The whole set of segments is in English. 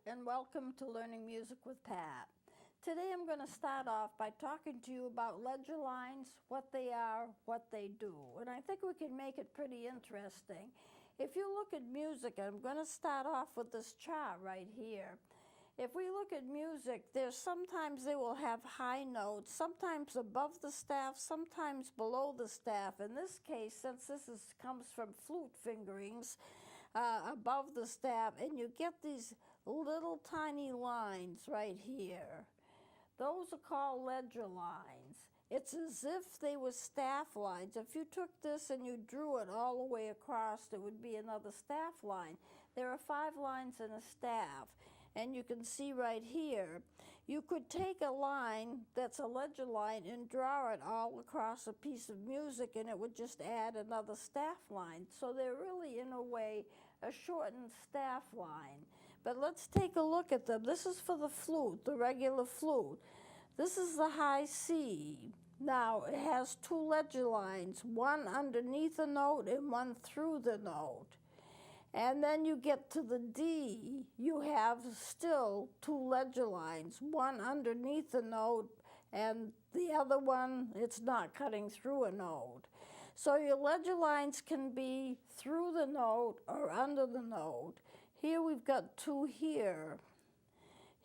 and welcome to Learning Music with Pat. Today I'm going to start off by talking to you about ledger lines, what they are, what they do. And I think we can make it pretty interesting. If you look at music, and I'm going to start off with this chart right here. If we look at music, sometimes they will have high notes, sometimes above the staff, sometimes below the staff. In this case, since this comes from flute fingerings, above the staff, and you get these little tiny lines right here. Those are called ledger lines. It's as if they were staff lines. If you took this and you drew it all the way across, it would be another staff line. There are 5 lines in a staff. And you can see right here, you could take a line that's a ledger line and draw it all across a piece of music, and it would just add another staff line. So they're really, in a way, a shortened staff line. But let's take a look at them. This is for the flute, the regular flute. This is the high C. Now, it has 2 ledger lines, one underneath the note and one through the note. And then you get to the D, you have still 2 ledger lines, one underneath the note and the other one, it's not cutting through a note. So your ledger lines can be through the note or under the note. Here we've got 2 here.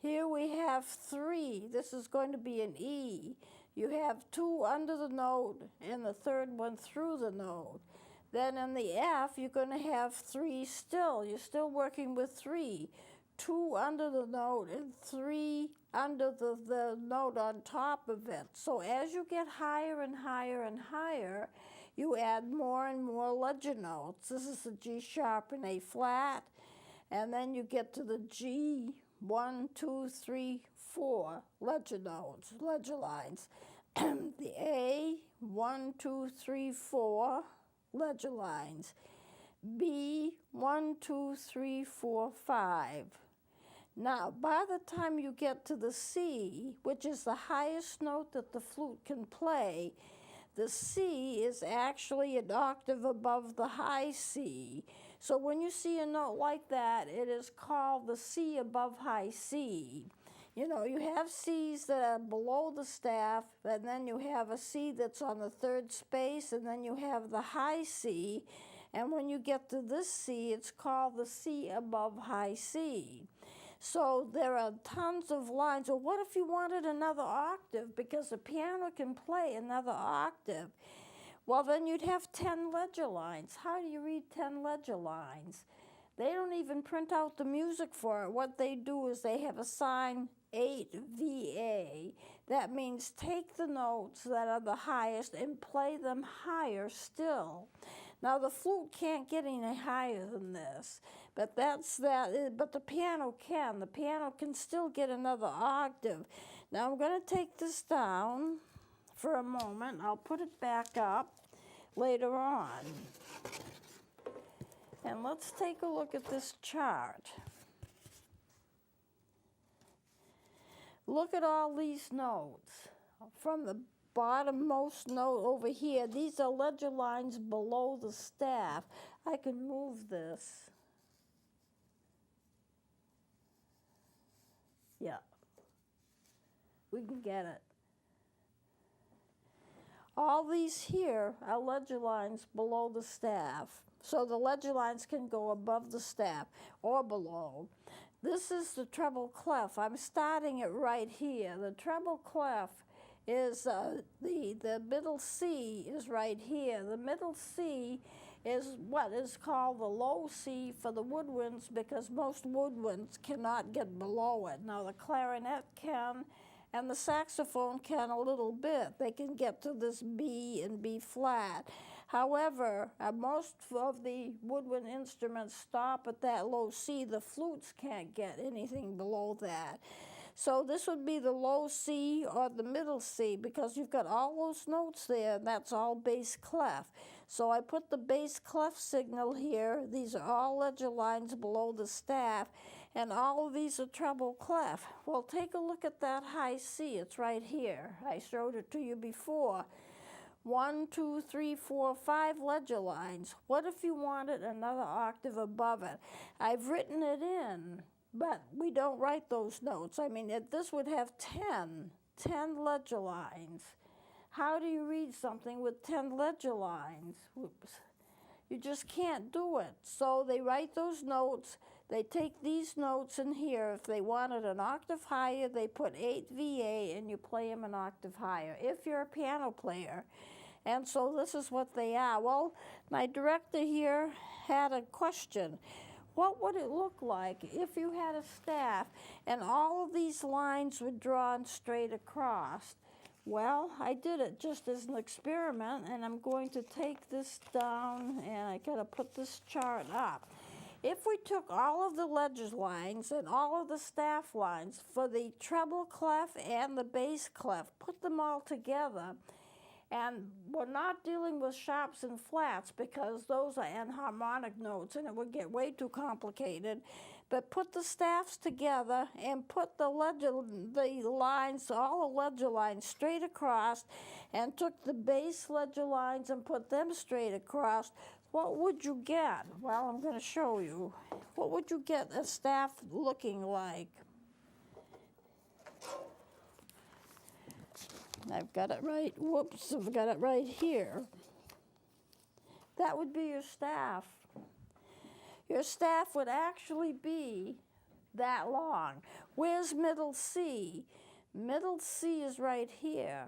Here we have 3. This is going to be an E. You have 2 under the note and the third one through the note. Then in the F, you're going to have 3 still. You're still working with 3. 2 under the note and 3 under the note on top of it. So as you get higher and higher and higher, you add more and more ledger notes. This is the G sharp and A flat. And then you get to the G, 1, 2, 3, 4 ledger notes, ledger lines. The A, 1, 2, 3, 4. Ledger lines. B, 1, 2, 3, 4, 5. Now, by the time you get to the C, which is the highest note that the flute can play, the C is actually an octave above the high C. So when you see a note like that, it is called the C above high C. You know, you have C's that are below the staff, and then you have a C that's on the 3rd space, and then you have the high C. And when you get to this C, it's called the C above high C. So there are tons of lines. Well, what if you wanted another octave? Because the piano can play another octave. Well, then you'd have 10 ledger lines. How do you read 10 ledger lines? They don't even print out the music for it. What they do is they have a sign 8VA. That means take the notes that are the highest and play them higher still. Now the flute can't get any higher than this, but but the piano can. The piano can still get another octave. Now I'm going to take this down for a moment. I'll put it back up later on. And let's take a look at this chart. Look at all these notes. From the bottommost note over here, these are ledger lines below the staff. I can move this. Yeah. We can get it. All these here are ledger lines below the staff. So the ledger lines can go above the staff or below. This is the treble clef. I'm starting it right here. The treble clef is the middle C is right here. The middle C is what is called the low C for the woodwinds, because most woodwinds cannot get below it. Now the clarinet can, and the saxophone can a little bit. They can get to this B and B flat. However, most of the woodwind instruments stop at that low C. The flutes can't get anything below that. So this would be the low C or the middle C, because you've got all those notes there, and that's all bass clef. So I put the bass clef signal here. These are all ledger lines below the staff, and all of these are treble clef. Well, take a look at that high C. It's right here. I showed it to you before. 1, 2, 3, 4, 5 ledger lines. What if you wanted another octave above it? I've written it in. but we don't write those notes. I mean, this would have 10 ledger lines. How do you read something with 10 ledger lines? Whoops. You just can't do it. So they write those notes. They take these notes in here. If they wanted an octave higher, they put 8 VA and you play them an octave higher, if you're a piano player. And so this is what they are. Well, my director here had a question. What would it look like if you had a staff and all of these lines were drawn straight across? Well, I did it just as an experiment, and I'm going to take this down, and I gotta put this chart up. If we took all of the ledger lines and all of the staff lines for the treble clef and the bass clef, put them all together, and we're not dealing with sharps and flats because those are enharmonic notes and it would get way too complicated. But put the staffs together and put the lines, all the ledger lines straight across, and took the bass ledger lines and put them straight across. What would you get? Well, I'm going to show you. What would you get a staff looking like? I've got it right. Whoops, I've got it right here. That would be your staff. Your staff would actually be that long. Where's middle C? Middle C is right here.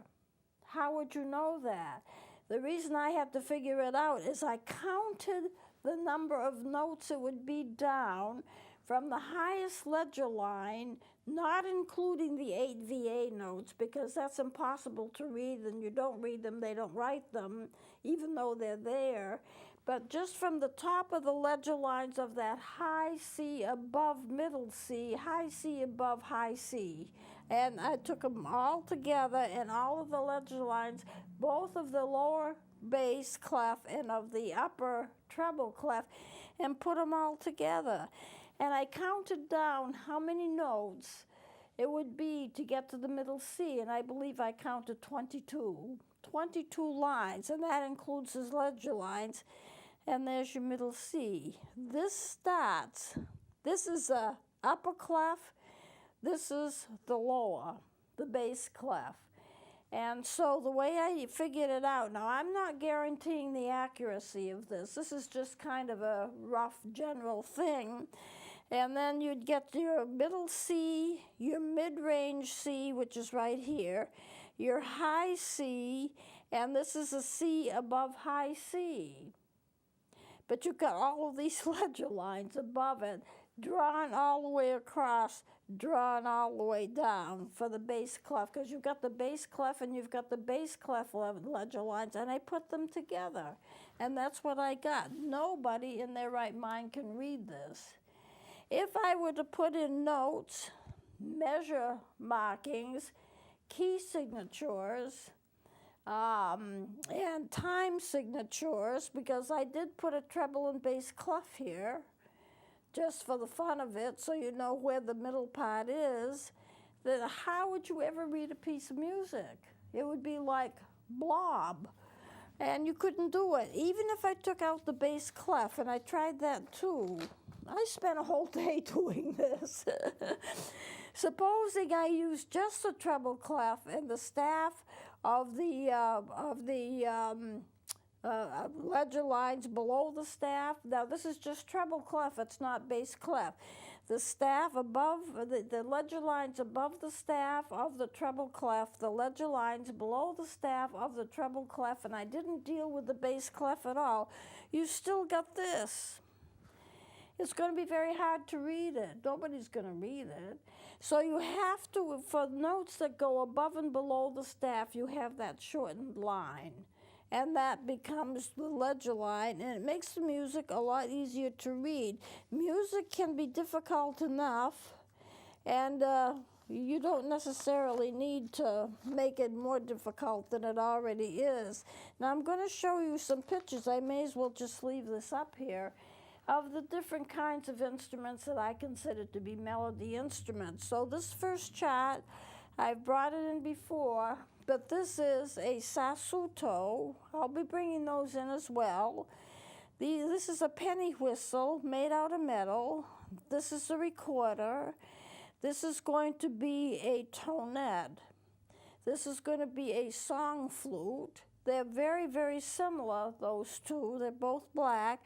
How would you know that? The reason I had to figure it out is I counted the number of notes it would be down from the highest ledger line, not including the 8 VA notes, because that's impossible to read, and you don't read them, they don't write them, even though they're there. But just from the top of the ledger lines of that high C above middle C, high C above high C. And I took them all together, and all of the ledger lines, both of the lower bass clef and of the upper treble clef, and put them all together. And I counted down how many notes it would be to get to the middle C, and I believe I counted 22. 22 lines, and that includes his ledger lines. And there's your middle C. This is the upper clef, this is the lower, the bass clef. And so the way I figured it out, now I'm not guaranteeing the accuracy of this. This is just kind of a rough general thing. And then you'd get your middle C, your mid-range C, which is right here, your high C, and this is a C above high C. But you've got all of these ledger lines above it, drawn all the way across, drawn all the way down for the bass clef, because you've got the bass clef and you've got the bass clef ledger lines, and I put them together. And that's what I got. Nobody in their right mind can read this. If I were to put in notes, measure markings, key signatures, and time signatures, because I did put a treble and bass clef here, just for the fun of it, so you know where the middle part is, then how would you ever read a piece of music? It would be like blob, and you couldn't do it. Even if I took out the bass clef, and I tried that too, I spent a whole day doing this. Supposing I used just the treble clef and the staff of the ledger lines below the staff. Now this is just treble clef, it's not bass clef. The staff above, the ledger lines above the staff of the treble clef, the ledger lines below the staff of the treble clef, and I didn't deal with the bass clef at all. You still got this. It's going to be very hard to read it. Nobody's going to read it. So you have to, for notes that go above and below the staff, you have that shortened line. And that becomes the ledger line, and it makes the music a lot easier to read. Music can be difficult enough, and you don't necessarily need to make it more difficult than it already is. Now I'm going to show you some pictures. I may as well just leave this up here, of the different kinds of instruments that I consider to be melody instruments. So this first chart, I've brought it in before, but this is a sassoto. I'll be bringing those in as well. This is a penny whistle made out of metal. This is the recorder. This is going to be a tonette. This is going to be a song flute. They're very, very similar, those two. They're both black.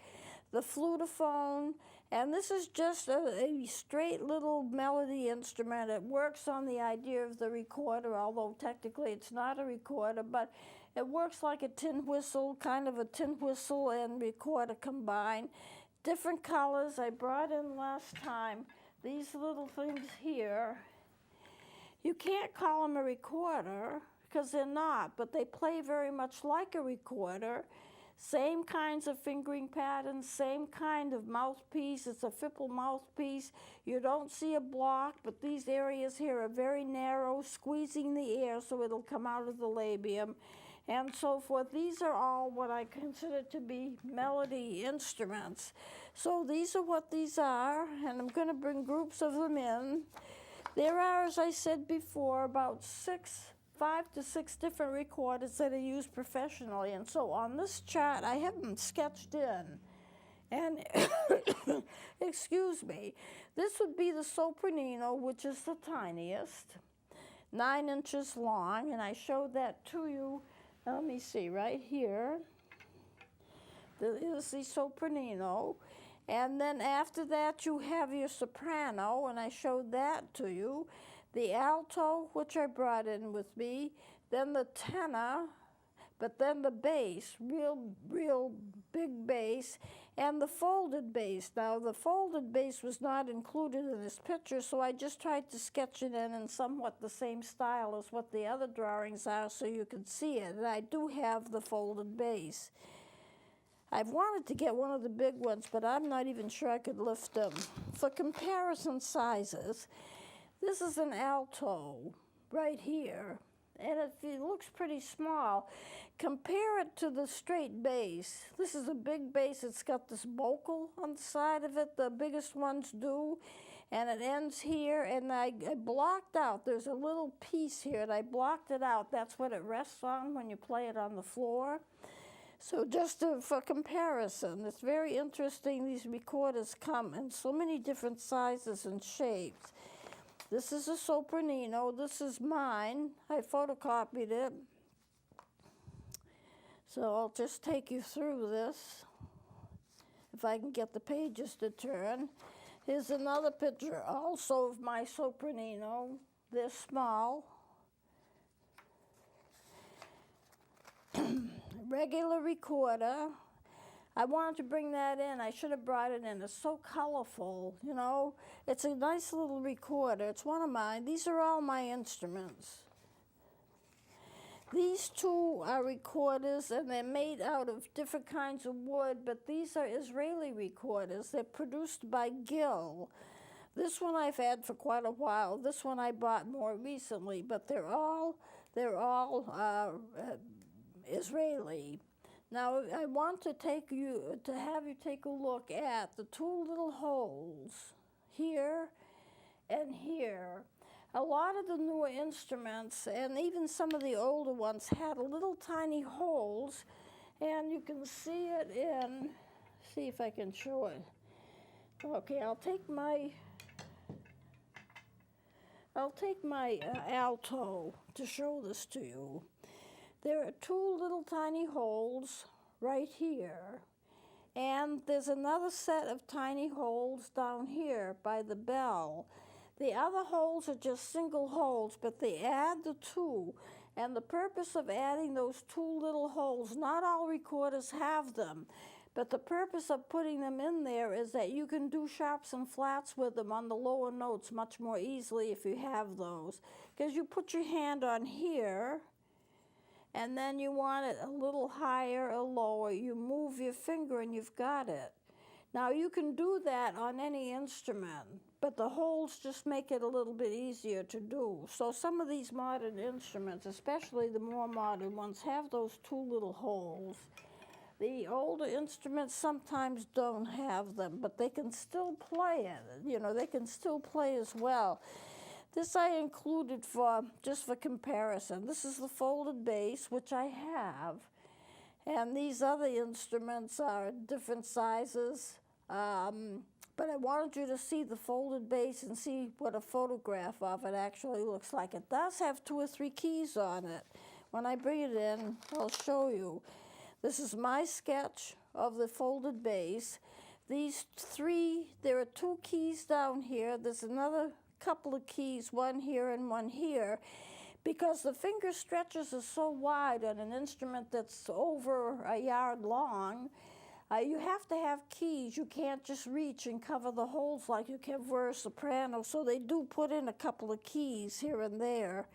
The flutophone, and this is just a straight little melody instrument. It works on the idea of the recorder, although technically it's not a recorder, but it works like a tin whistle, kind of a tin whistle and recorder combined. Different colors. I brought in last time these little things here. You can't call them a recorder because they're not, but they play very much like a recorder. Same kinds of fingering patterns, same kind of mouthpiece. It's a Fipple mouthpiece. You don't see a block, but these areas here are very narrow, squeezing the air so it'll come out of the labium and so forth. These are all what I consider to be melody instruments. So these are what these are, and I'm going to bring groups of them in. There are, as I said before, about 5 to 6 different recorders that are used professionally. And so on this chart, I have them sketched in. And, excuse me, this would be the sopranino, which is the tiniest, 9 inches long. And I showed that to you. Let me see, right here. There is the sopranino. And then after that, you have your soprano, and I showed that to you. The alto, which I brought in with me, then the tenor, but then the bass, real big bass, and the folded bass. Now, the folded bass was not included in this picture, so I just tried to sketch it in somewhat the same style as what the other drawings are so you could see it. And I do have the folded bass. I've wanted to get one of the big ones, but I'm not even sure I could lift them. For comparison sizes, this is an alto right here, and it looks pretty small. Compare it to the straight bass. This is a big bass. It's got this bocal on the side of it. The biggest ones do, and it ends here, and I blocked out. There's a little piece here, and I blocked it out. That's what it rests on when you play it on the floor. So just for comparison, it's very interesting. These recorders come in so many different sizes and shapes. This is a sopranino. This is mine. I photocopied it. So I'll just take you through this, if I can get the pages to turn. Here's another picture also of my sopranino. They're small. Regular recorder. I wanted to bring that in. I should have brought it in. It's so colorful, you know. It's a nice little recorder. It's one of mine. These are all my instruments. These two are recorders, and they're made out of different kinds of wood, but these are Israeli recorders. They're produced by Gill. This one I've had for quite a while. This one I bought more recently, but they're all Israeli. Now, I want to have you take a look at the two little holes here and here. A lot of the newer instruments, and even some of the older ones, had little tiny holes, and you can see it in, see if I can show it. Okay, I'll take my alto to show this to you. There are two little tiny holes right here, and there's another set of tiny holes down here by the bell. The other holes are just single holes, but they add the two, and the purpose of adding those two little holes, not all recorders have them, but the purpose of putting them in there is that you can do sharps and flats with them on the lower notes much more easily if you have those, because you put your hand on here, and then you want it a little higher or lower. You move your finger and you've got it. Now you can do that on any instrument, but the holes just make it a little bit easier to do. So some of these modern instruments, especially the more modern ones, have those two little holes. The older instruments sometimes don't have them, but they can still play it. You know, they can still play as well. This I included just for comparison. This is the folded bass, which I have. And these other instruments are different sizes. But I wanted you to see the folded bass and see what a photograph of it actually looks like. It does have 2 or 3 keys on it. When I bring it in, I'll show you. This is my sketch of the folded bass. These 3, there are 2 keys down here. There's another couple of keys, one here and one here. Because the finger stretches are so wide on an instrument that's over a yard long, you have to have keys. You can't just reach and cover the holes like you can for a soprano. So they do put in a couple of keys here and there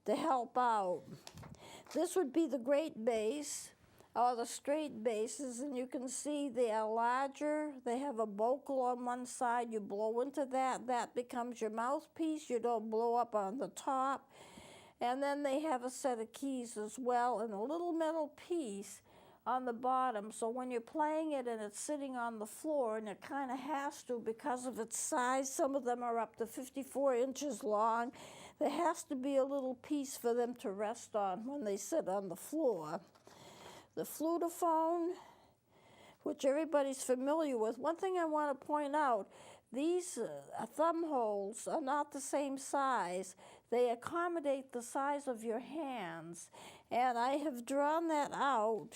to help out. This would be the great bass, or the straight basses, and you can see they are larger. They have a vocal on one side. You blow into that. That becomes your mouthpiece. You don't blow up on the top. And then they have a set of keys as well, and a little metal piece on the bottom. So when you're playing it and it's sitting on the floor, and it kind of has to because of its size, some of them are up to 54 inches long, there has to be a little piece for them to rest on when they sit on the floor. The flutophone, which everybody's familiar with. One thing I want to point out, these thumb holes are not the same size. They accommodate the size of your hands. And I have drawn that out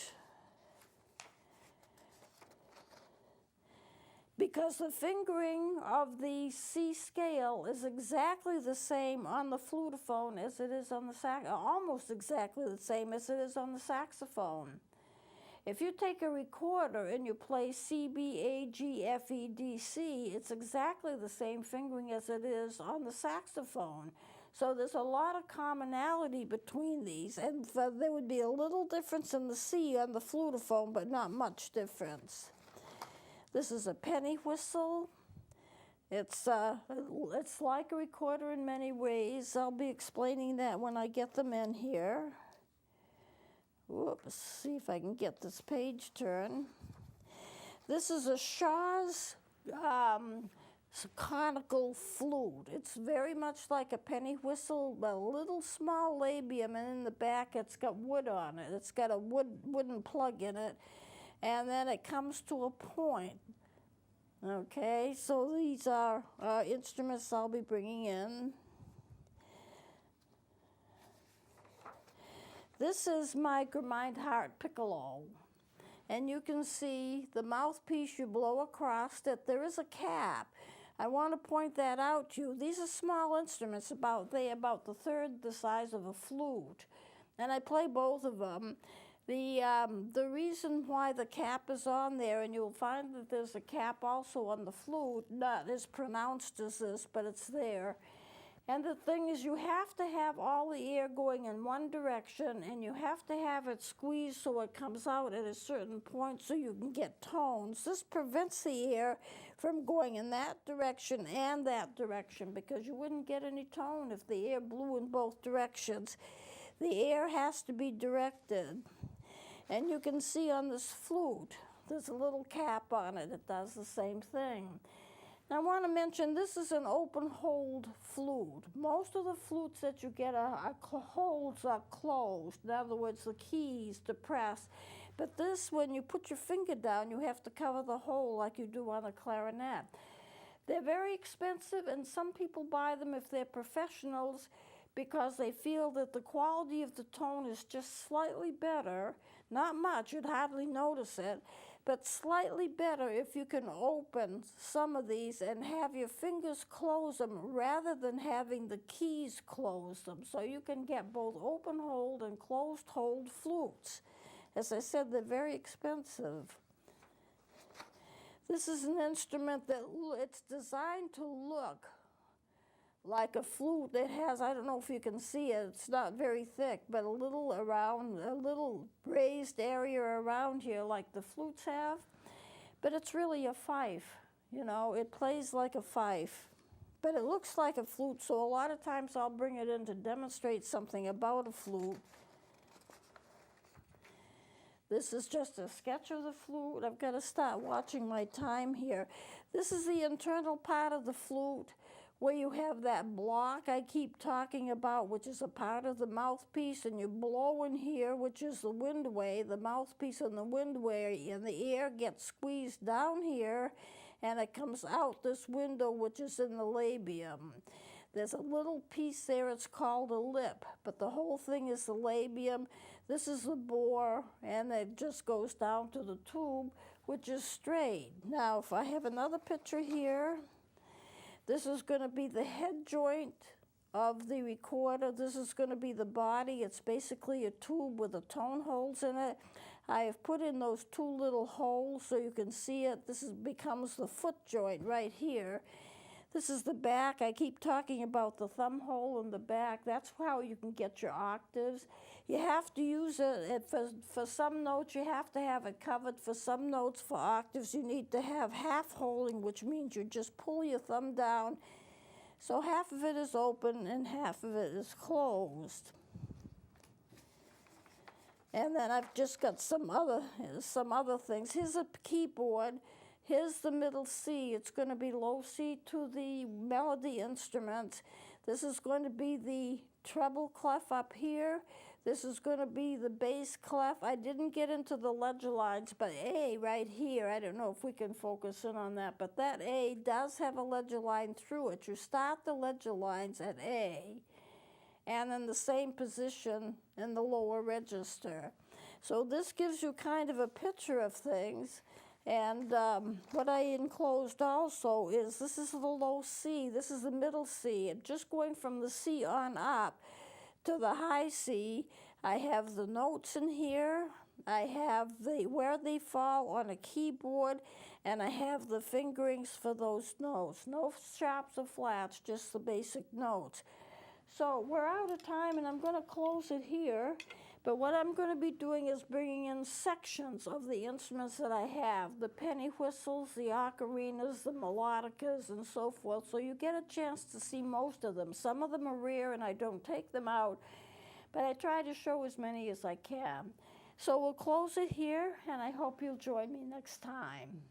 because the fingering of the C scale is exactly the same on the flutophone as it is on the almost exactly the same as it is on the saxophone. If you take a recorder and you play C, B, A, G, F, E, D, C, it's exactly the same fingering as it is on the saxophone. So there's a lot of commonality between these, and there would be a little difference in the C on the flutophone, but not much difference. This is a penny whistle. It's like a recorder in many ways. I'll be explaining that when I get them in here. Whoops, see if I can get this page turned. This is a Shaw's conical flute. It's very much like a penny whistle, but a little small labium, and in the back it's got wood on it. It's got a wooden plug in it, and then it comes to a point. Okay, so these are instruments I'll be bringing in. This is my Grindhardt piccolo, and you can see the mouthpiece you blow across it. There is a cap. I want to point that out to you. These are small instruments, they're about the third the size of a flute, and I play both of them. The reason why the cap is on there, and you'll find that there's a cap also on the flute, not as pronounced as this, but it's there. And the thing is, you have to have all the air going in one direction, and you have to have it squeezed so it comes out at a certain point so you can get tones. This prevents the air from going in that direction and that direction, because you wouldn't get any tone if the air blew in both directions. The air has to be directed. And you can see on this flute, there's a little cap on it. It does the same thing. Now I want to mention this is an open hold flute. Most of the flutes that you get holds are closed. In other words, the keys to press. But this, when you put your finger down, you have to cover the hole like you do on a clarinet. They're very expensive, and some people buy them if they're professionals because they feel that the quality of the tone is just slightly better. Not much, you'd hardly notice it, but slightly better if you can open some of these and have your fingers close them rather than having the keys close them. So you can get both open hold and closed hold flutes. As I said, they're very expensive. This is an instrument that it's designed to look like a flute. It has, I don't know if you can see it, it's not very thick, but a little raised area around here like the flutes have. But it's really a fife, it plays like a fife. But it looks like a flute, so a lot of times I'll bring it in to demonstrate something about a flute. This is just a sketch of the flute. I've got to start watching my time here. This is the internal part of the flute, where you have that block I keep talking about, which is a part of the mouthpiece, and you blow in here, which is the windway, the mouthpiece and the windway, and the air gets squeezed down here, and it comes out this window, which is in the labium. There's a little piece there, it's called a lip, but the whole thing is the labium. This is the bore, and it just goes down to the tube, which is straight. Now, if I have another picture here, this is going to be the head joint of the recorder. This is going to be the body. It's basically a tube with the tone holes in it. I have put in those two little holes so you can see it. Becomes the foot joint right here. This is the back. I keep talking about the thumb hole in the back. That's how you can get your octaves. You have to use it for some notes. You have to have it covered. For some notes, for octaves, you need to have half holding, which means you just pull your thumb down. So half of it is open and half of it is closed. And then I've just got some other things. Here's a keyboard. Here's the middle C. It's going to be low C to the melody instruments. This is going to be the treble clef up here. This is going to be the bass clef. I didn't get into the ledger lines, but A right here, I don't know if we can focus in on that, but that A does have a ledger line through it. You start the ledger lines at A, and in the same position in the lower register. So this gives you kind of a picture of things. And what I enclosed also is, this is the low C, this is the middle C, and just going from the C on up to the high C, I have the notes in here, I have where they fall on a keyboard, and I have the fingerings for those notes. No sharps or flats, just the basic notes. So we're out of time, and I'm going to close it here. But what I'm going to be doing is bringing in sections of the instruments that I have, the penny whistles, the ocarinas, the melodicas, and so forth, so you get a chance to see most of them. Some of them are rare, and I don't take them out, but I try to show as many as I can. So we'll close it here, and I hope you'll join me next time.